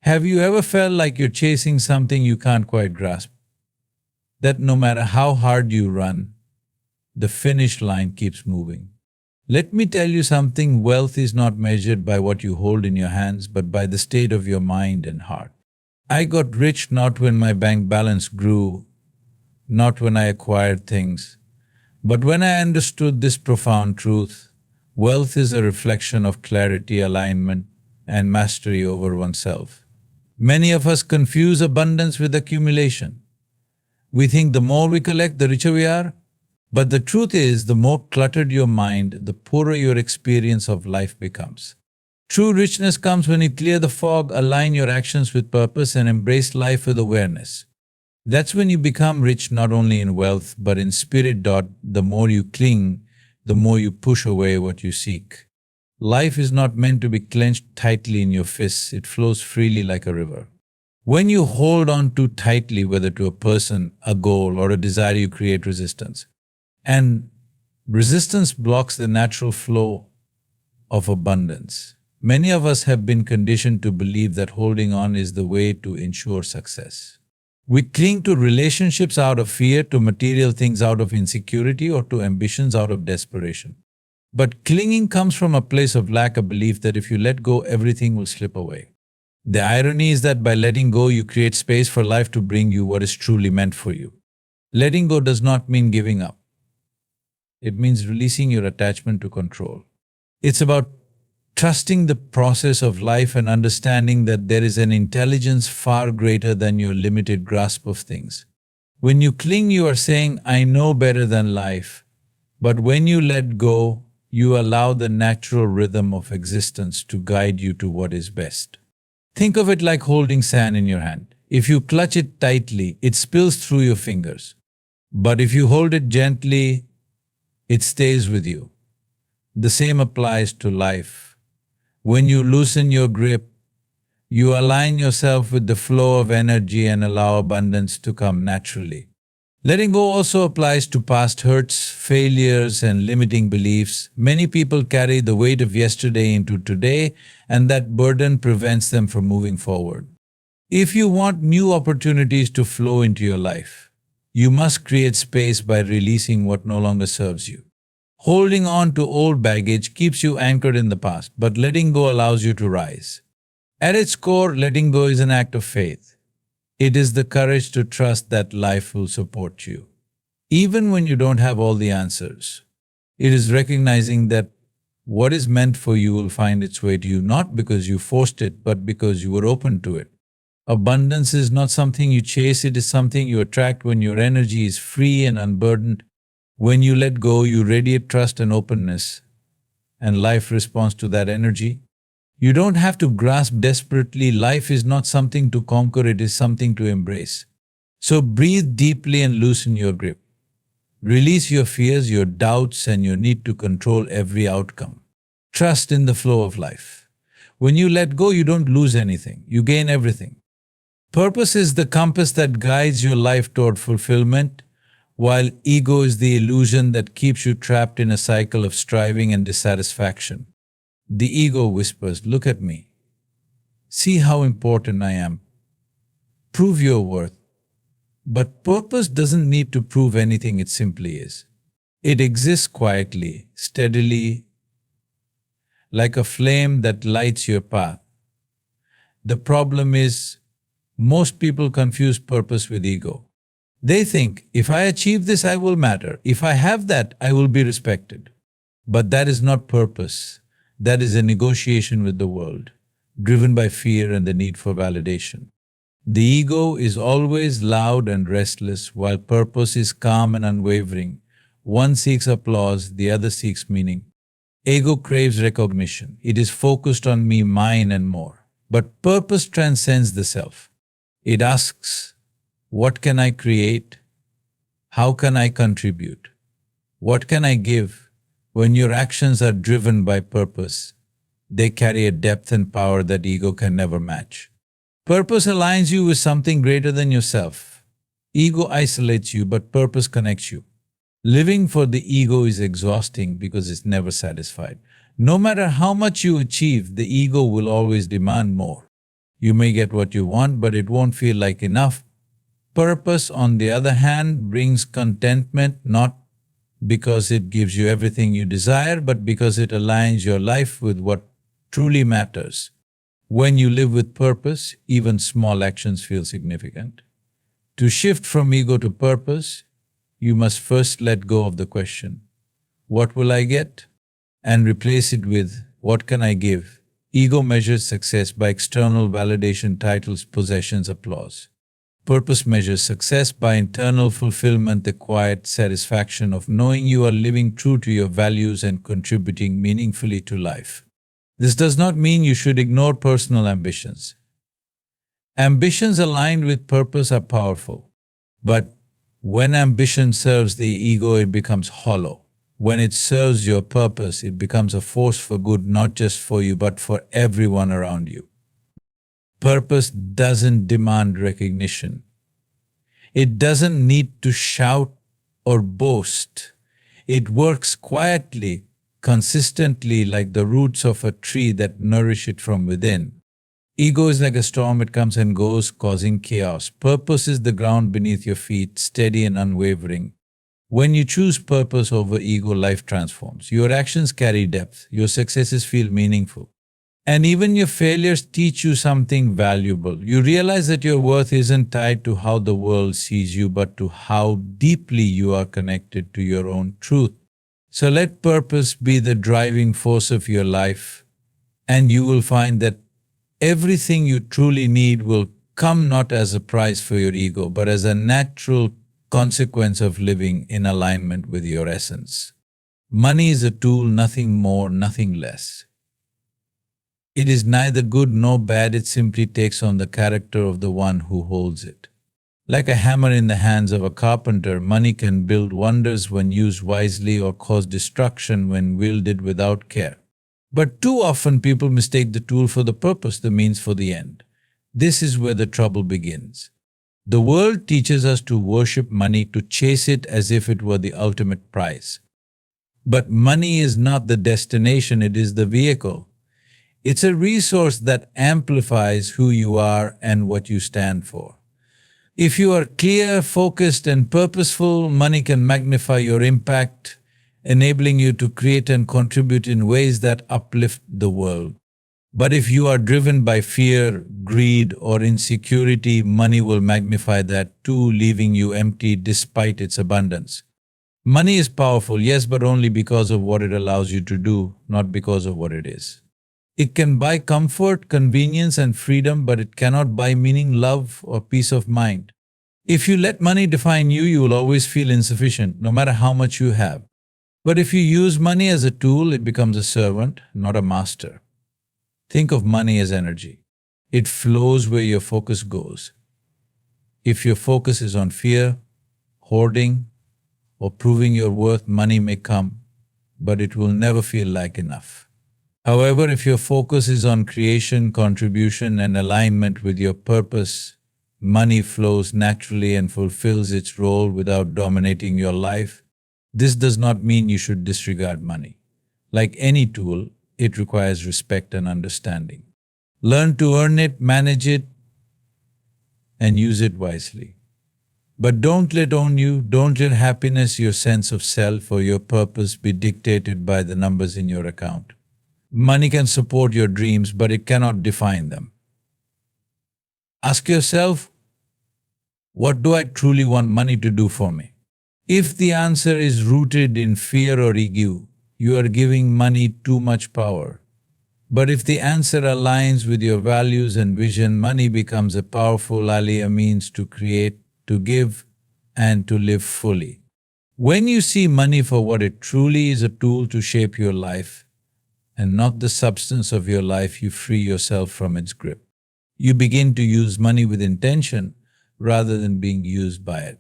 Have you ever felt like you're chasing something you can't quite grasp? That no matter how hard you run, the finish line keeps moving. Let me tell you something: wealth is not measured by what you hold in your hands, but by the state of your mind and heart. I got rich not when my bank balance grew, not when I acquired things, but when I understood this profound truth: wealth is a reflection of clarity, alignment, and mastery over oneself. Many of us confuse abundance with accumulation. We think the more we collect, the richer we are. But the truth is, the more cluttered your mind, the poorer your experience of life becomes. True richness comes when you clear the fog, align your actions with purpose, and embrace life with awareness. That's when you become rich not only in wealth, but in spirit. The more you cling, the more you push away what you seek. Life is not meant to be clenched tightly in your fists, it flows freely like a river. When you hold on too tightly, whether to a person, a goal, or a desire, you create resistance. And resistance blocks the natural flow of abundance. Many of us have been conditioned to believe that holding on is the way to ensure success. We cling to relationships out of fear, to material things out of insecurity, or to ambitions out of desperation. But clinging comes from a place of lack, a belief that if you let go, everything will slip away. The irony is that by letting go, you create space for life to bring you what is truly meant for you. Letting go does not mean giving up. It means releasing your attachment to control. It's about trusting the process of life and understanding that there is an intelligence far greater than your limited grasp of things. When you cling, you are saying, "I know better than life." But when you let go, you allow the natural rhythm of existence to guide you to what is best. Think of it like holding sand in your hand. If you clutch it tightly, it spills through your fingers. But if you hold it gently, it stays with you. The same applies to life. When you loosen your grip, you align yourself with the flow of energy and allow abundance to come naturally. Letting go also applies to past hurts, failures, and limiting beliefs. Many people carry the weight of yesterday into today, and that burden prevents them from moving forward. If you want new opportunities to flow into your life, you must create space by releasing what no longer serves you. Holding on to old baggage keeps you anchored in the past, but letting go allows you to rise. At its core, letting go is an act of faith. It is the courage to trust that life will support you, even when you don't have all the answers. It is recognizing that what is meant for you will find its way to you, not because you forced it, but because you were open to it. Abundance is not something you chase, it is something you attract when your energy is free and unburdened. When you let go, you radiate trust and openness, and life responds to that energy. You don't have to grasp desperately. Life is not something to conquer, it is something to embrace. So breathe deeply and loosen your grip. Release your fears, your doubts, and your need to control every outcome. Trust in the flow of life. When you let go, you don't lose anything, you gain everything. Purpose is the compass that guides your life toward fulfillment, while ego is the illusion that keeps you trapped in a cycle of striving and dissatisfaction. The ego whispers, "Look at me. See how important I am. Prove your worth." But purpose doesn't need to prove anything, it simply is. It exists quietly, steadily, like a flame that lights your path. The problem is, most people confuse purpose with ego. They think, if I achieve this, I will matter. If I have that, I will be respected. But that is not purpose. That is a negotiation with the world, driven by fear and the need for validation. The ego is always loud and restless, while purpose is calm and unwavering. One seeks applause, the other seeks meaning. Ego craves recognition. It is focused on me, mine, and more. But purpose transcends the self. It asks, what can I create? How can I contribute? What can I give? When your actions are driven by purpose, they carry a depth and power that ego can never match. Purpose aligns you with something greater than yourself. Ego isolates you, but purpose connects you. Living for the ego is exhausting because it's never satisfied. No matter how much you achieve, the ego will always demand more. You may get what you want, but it won't feel like enough. Purpose, on the other hand, brings contentment, not because it gives you everything you desire, but because it aligns your life with what truly matters. When you live with purpose, even small actions feel significant. To shift from ego to purpose, you must first let go of the question, what will I get? And replace it with, what can I give? Ego measures success by external validation, titles, possessions, applause. Purpose measures success by internal fulfillment, the quiet satisfaction of knowing you are living true to your values and contributing meaningfully to life. This does not mean you should ignore personal ambitions. Ambitions aligned with purpose are powerful, but when ambition serves the ego, it becomes hollow. When it serves your purpose, it becomes a force for good, not just for you, but for everyone around you. Purpose doesn't demand recognition. It doesn't need to shout or boast. It works quietly, consistently, like the roots of a tree that nourish it from within. Ego is like a storm, it comes and goes, causing chaos. Purpose is the ground beneath your feet, steady and unwavering. When you choose purpose over ego, life transforms. Your actions carry depth, your successes feel meaningful, and even your failures teach you something valuable. You realize that your worth isn't tied to how the world sees you, but to how deeply you are connected to your own truth. So let purpose be the driving force of your life, and you will find that everything you truly need will come not as a prize for your ego, but as a natural consequence of living in alignment with your essence. Money is a tool, nothing more, nothing less. It is neither good nor bad, it simply takes on the character of the one who holds it. Like a hammer in the hands of a carpenter, money can build wonders when used wisely or cause destruction when wielded without care. But too often people mistake the tool for the purpose, the means for the end. This is where the trouble begins. The world teaches us to worship money, to chase it as if it were the ultimate prize. But money is not the destination, it is the vehicle. It's a resource that amplifies who you are and what you stand for. If you are clear, focused, and purposeful, money can magnify your impact, enabling you to create and contribute in ways that uplift the world. But if you are driven by fear, greed, or insecurity, money will magnify that too, leaving you empty despite its abundance. Money is powerful, yes, but only because of what it allows you to do, not because of what it is. It can buy comfort, convenience, and freedom, but it cannot buy meaning, love, or peace of mind. If you let money define you, you will always feel insufficient, no matter how much you have. But if you use money as a tool, it becomes a servant, not a master. Think of money as energy. It flows where your focus goes. If your focus is on fear, hoarding, or proving your worth, money may come, but it will never feel like enough. However, if your focus is on creation, contribution, and alignment with your purpose, money flows naturally and fulfills its role without dominating your life. This does not mean you should disregard money. Like any tool, it requires respect and understanding. Learn to earn it, manage it, and use it wisely. But don't let own you, don't let happiness, your sense of self, or your purpose be dictated by the numbers in your account. Money can support your dreams, but it cannot define them. Ask yourself, what do I truly want money to do for me? If the answer is rooted in fear or ego, you are giving money too much power. But if the answer aligns with your values and vision, money becomes a powerful ally, a means to create, to give, and to live fully. When you see money for what it truly is, a tool to shape your life, and not the substance of your life, you free yourself from its grip. You begin to use money with intention rather than being used by it.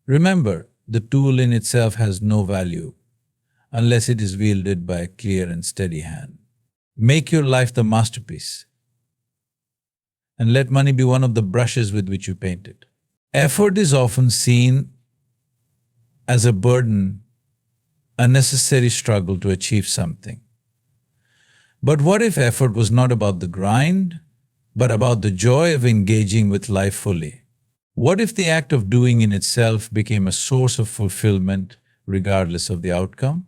Remember, the tool in itself has no value unless it is wielded by a clear and steady hand. Make your life the masterpiece, and let money be one of the brushes with which you paint it. Effort is often seen as a burden, a necessary struggle to achieve something. But what if effort was not about the grind, but about the joy of engaging with life fully. What if the act of doing in itself became a source of fulfillment, regardless of the outcome?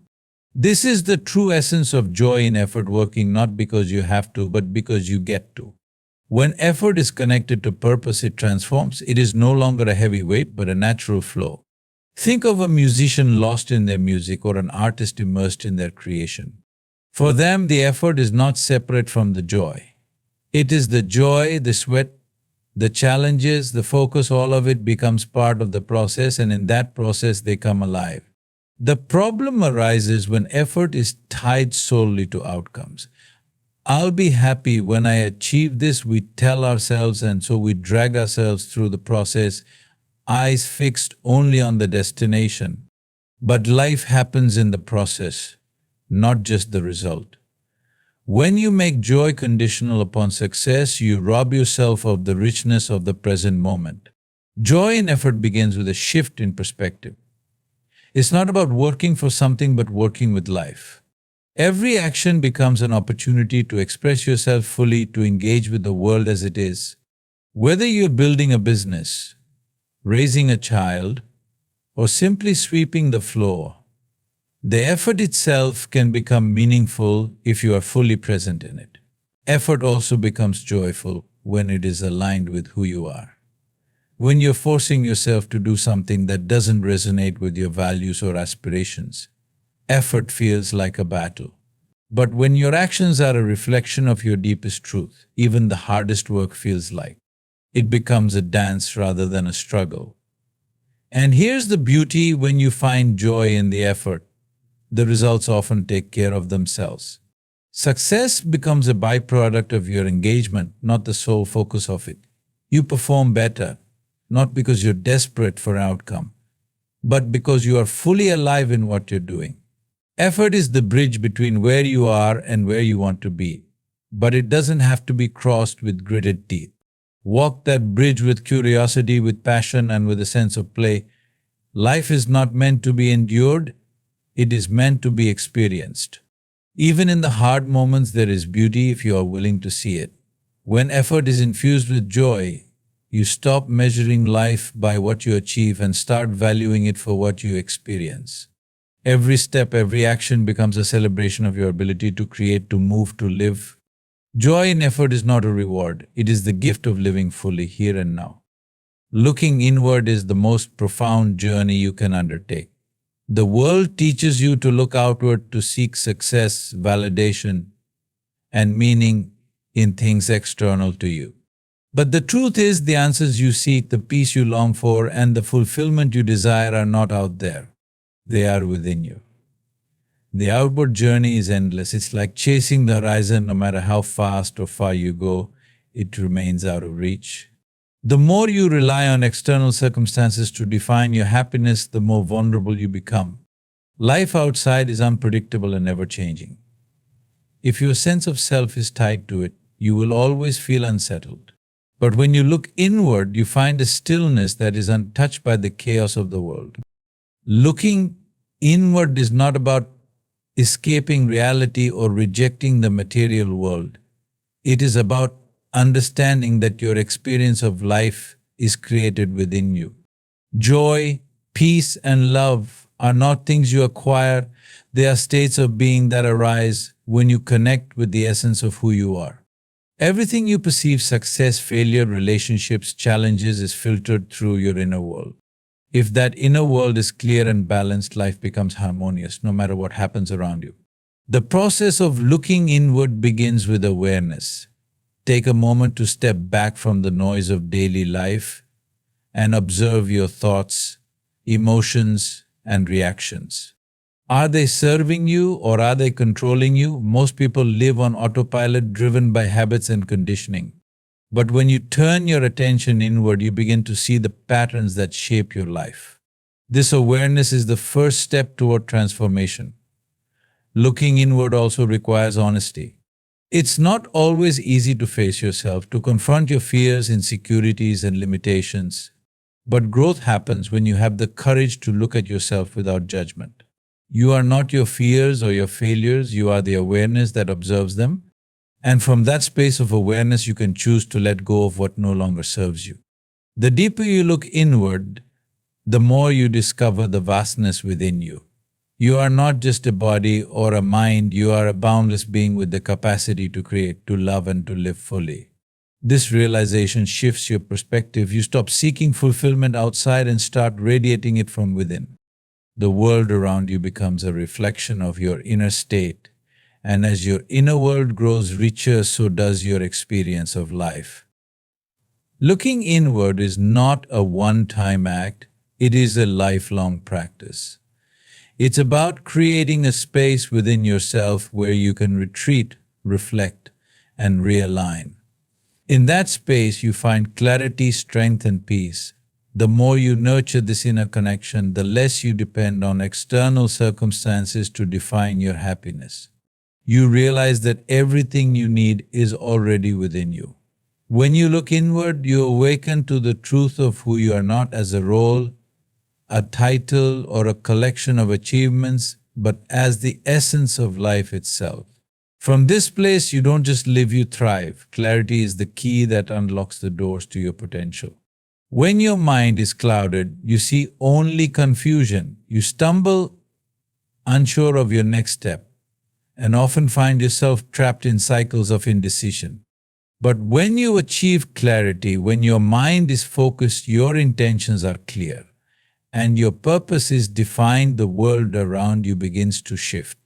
This is the true essence of joy in effort, working not because you have to, but because you get to. When effort is connected to purpose, it transforms. It is no longer a heavy weight, but a natural flow. Think of a musician lost in their music or an artist immersed in their creation. For them, the effort is not separate from the joy. It is the joy, the sweat, the challenges, the focus, all of it becomes part of the process, and in that process, they come alive. The problem arises when effort is tied solely to outcomes. I'll be happy when I achieve this, we tell ourselves, and so we drag ourselves through the process, eyes fixed only on the destination. But life happens in the process, not just the result. When you make joy conditional upon success, you rob yourself of the richness of the present moment. Joy in effort begins with a shift in perspective. It's not about working for something, but working with life. Every action becomes an opportunity to express yourself fully, to engage with the world as it is. Whether you're building a business, raising a child, or simply sweeping the floor, the effort itself can become meaningful if you are fully present in it. Effort also becomes joyful when it is aligned with who you are. When you're forcing yourself to do something that doesn't resonate with your values or aspirations, effort feels like a battle. But when your actions are a reflection of your deepest truth, even the hardest work feels like it becomes a dance rather than a struggle. And here's the beauty: when you find joy in the effort, the results often take care of themselves. Success becomes a byproduct of your engagement, not the sole focus of it. You perform better, not because you're desperate for an outcome, but because you are fully alive in what you're doing. Effort is the bridge between where you are and where you want to be, but it doesn't have to be crossed with gritted teeth. Walk that bridge with curiosity, with passion, and with a sense of play. Life is not meant to be endured, it is meant to be experienced. Even in the hard moments, there is beauty if you are willing to see it. When effort is infused with joy, you stop measuring life by what you achieve and start valuing it for what you experience. Every step, every action becomes a celebration of your ability to create, to move, to live. Joy in effort is not a reward, it is the gift of living fully here and now. Looking inward is the most profound journey you can undertake. The world teaches you to look outward, to seek success, validation, and meaning in things external to you. But the truth is, the answers you seek, the peace you long for, and the fulfillment you desire are not out there. They are within you. The outward journey is endless. It's like chasing the horizon. No matter how fast or far you go, it remains out of reach. The more you rely on external circumstances to define your happiness, the more vulnerable you become. Life outside is unpredictable and ever-changing. If your sense of self is tied to it, you will always feel unsettled. But when you look inward, you find a stillness that is untouched by the chaos of the world. Looking inward is not about escaping reality or rejecting the material world. It is about understanding that your experience of life is created within you. Joy, peace, and love are not things you acquire. They are states of being that arise when you connect with the essence of who you are. Everything you perceive, success, failure, relationships, challenges, is filtered through your inner world. If that inner world is clear and balanced, life becomes harmonious no matter what happens around you. The process of looking inward begins with awareness. Take a moment to step back from the noise of daily life and observe your thoughts, emotions, and reactions. Are they serving you or are they controlling you? Most people live on autopilot, driven by habits and conditioning. But when you turn your attention inward, you begin to see the patterns that shape your life. This awareness is the first step toward transformation. Looking inward also requires honesty. It's not always easy to face yourself, to confront your fears, insecurities, and limitations. But growth happens when you have the courage to look at yourself without judgment. You are not your fears or your failures, you are the awareness that observes them. And from that space of awareness, you can choose to let go of what no longer serves you. The deeper you look inward, the more you discover the vastness within you. You are not just a body or a mind, you are a boundless being with the capacity to create, to love, and to live fully. This realization shifts your perspective. You stop seeking fulfillment outside and start radiating it from within. The world around you becomes a reflection of your inner state. And as your inner world grows richer, so does your experience of life. Looking inward is not a one-time act, it is a lifelong practice. It's about creating a space within yourself where you can retreat, reflect, and realign. In that space, you find clarity, strength, and peace. The more you nurture this inner connection, the less you depend on external circumstances to define your happiness. You realize that everything you need is already within you. When you look inward, you awaken to the truth of who you are, not as a role, a title, or a collection of achievements, but as the essence of life itself. From this place, you don't just live, you thrive. Clarity is the key that unlocks the doors to your potential. When your mind is clouded, you see only confusion. You stumble, unsure of your next step, and often find yourself trapped in cycles of indecision. But when you achieve clarity, when your mind is focused, your intentions are clear, and your purpose is defined, the world around you begins to shift.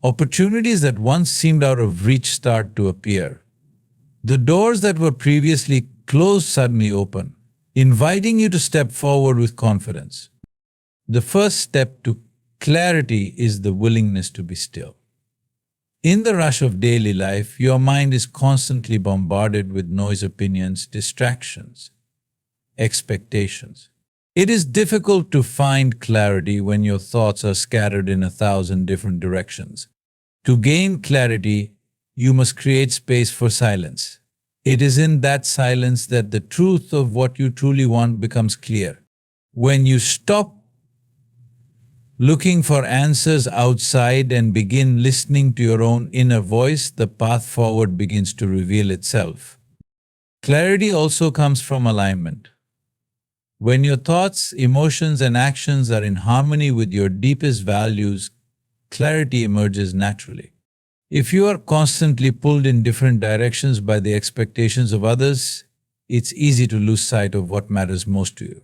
Opportunities that once seemed out of reach start to appear. The doors that were previously closed suddenly open, inviting you to step forward with confidence. The first step to clarity is the willingness to be still. In the rush of daily life, your mind is constantly bombarded with noise, opinions, distractions, expectations. It is difficult to find clarity when your thoughts are scattered in 1,000 different directions. To gain clarity, you must create space for silence. It is in that silence that the truth of what you truly want becomes clear. When you stop looking for answers outside and begin listening to your own inner voice, the path forward begins to reveal itself. Clarity also comes from alignment. When your thoughts, emotions, and actions are in harmony with your deepest values, clarity emerges naturally. If you are constantly pulled in different directions by the expectations of others, it's easy to lose sight of what matters most to you.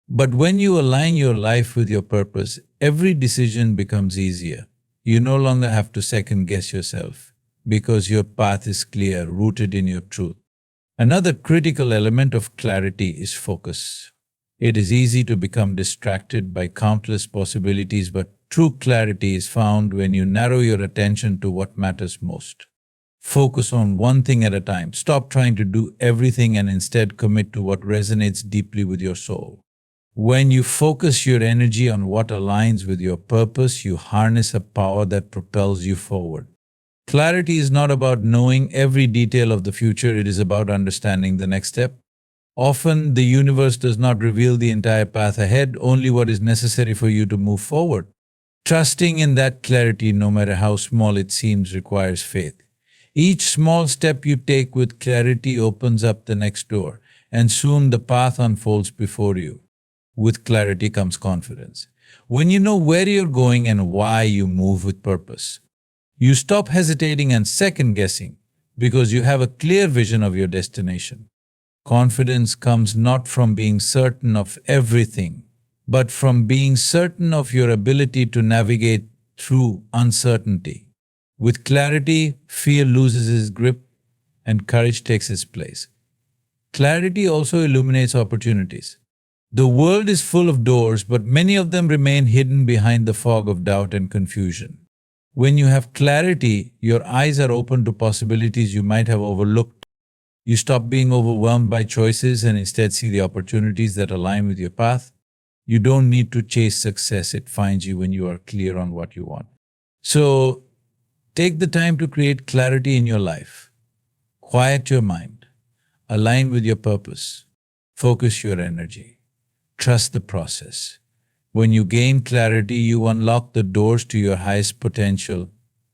But when you align your life with your purpose, every decision becomes easier. You no longer have to second guess yourself because your path is clear, rooted in your truth. Another critical element of clarity is focus. It is easy to become distracted by countless possibilities, but true clarity is found when you narrow your attention to what matters most. Focus on one thing at a time. Stop trying to do everything and instead commit to what resonates deeply with your soul. When you focus your energy on what aligns with your purpose, you harness a power that propels you forward. Clarity is not about knowing every detail of the future, it is about understanding the next step. Often, the universe does not reveal the entire path ahead, only what is necessary for you to move forward. Trusting in that clarity, no matter how small it seems, requires faith. Each small step you take with clarity opens up the next door, and soon the path unfolds before you. With clarity comes confidence. When you know where you're going and why, you move with purpose. You stop hesitating and second guessing because you have a clear vision of your destination. Confidence comes not from being certain of everything, but from being certain of your ability to navigate through uncertainty. With clarity, fear loses its grip and courage takes its place. Clarity also illuminates opportunities. The world is full of doors, but many of them remain hidden behind the fog of doubt and confusion. When you have clarity, your eyes are open to possibilities you might have overlooked. You stop being overwhelmed by choices and instead see the opportunities that align with your path. You don't need to chase success, it finds you when you are clear on what you want. So, take the time to create clarity in your life. Quiet your mind. Align with your purpose. Focus your energy. Trust the process. When you gain clarity, you unlock the doors to your highest potential,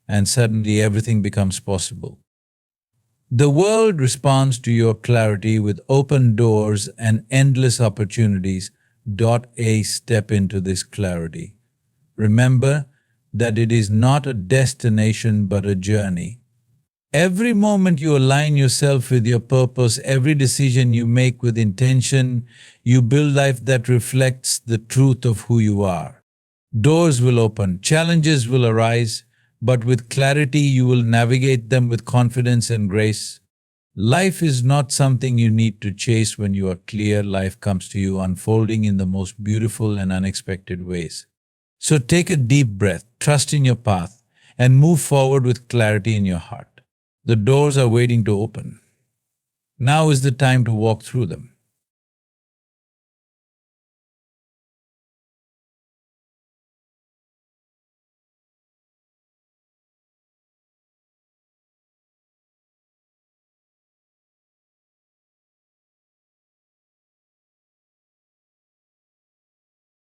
and suddenly everything becomes possible. The world responds to your clarity with open doors and endless opportunities. Step into this clarity. Remember that it is not a destination but a journey. Every moment you align yourself with your purpose, every decision you make with intention, you build life that reflects the truth of who you are. Doors will open, challenges will arise, but with clarity you will navigate them with confidence and grace. Life is not something you need to chase. When you are clear, life comes to you unfolding in the most beautiful and unexpected ways. So take a deep breath, trust in your path, and move forward with clarity in your heart. The doors are waiting to open. Now is the time to walk through them.